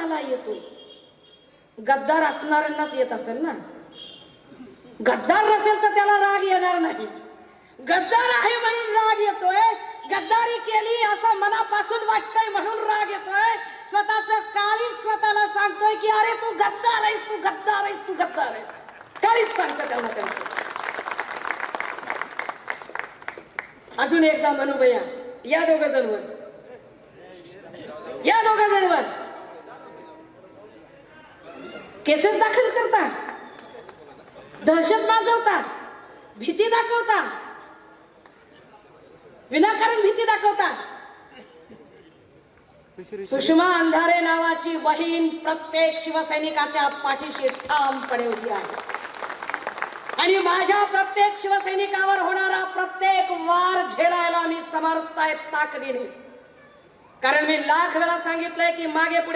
मनाला येतोय? गद्दार असणाऱ्यांनाच येत असेल ना. गद्दार नसेल तर त्याला राग येणार नाही. गद्दार आहे म्हणून राग येतोय. गद्दारी केली असं मनापासून वाटतंय म्हणून राग येतोय. स्वतःचं काळीच स्वतःला सांगतोय की अरे तू गद्दार आहेस, तू गद्दार आहेस, तू गद्दार आहेस. काळीच सांगतं त्याला त्यांचं. अजून एकदा म्हणू भैया, या दोघं जणवर, या दोघं जणवर केसेस दाखल करता, दहशत माजवता, भीती दाखवता, विनाकारण भीती दाखवता. सुषमा अंधारे नावाची बहीण प्रत्येक शिवसैनिकाच्या पाठीशी ठामपणे उभी आहे आणि माझ्या प्रत्येक शिवसैनिकावर होणारा प्रत्येक वार झेलायला मी समर्थ आहे ताकदीने. कारण मी लाख वेळा सांगितलंय की मागे पुढे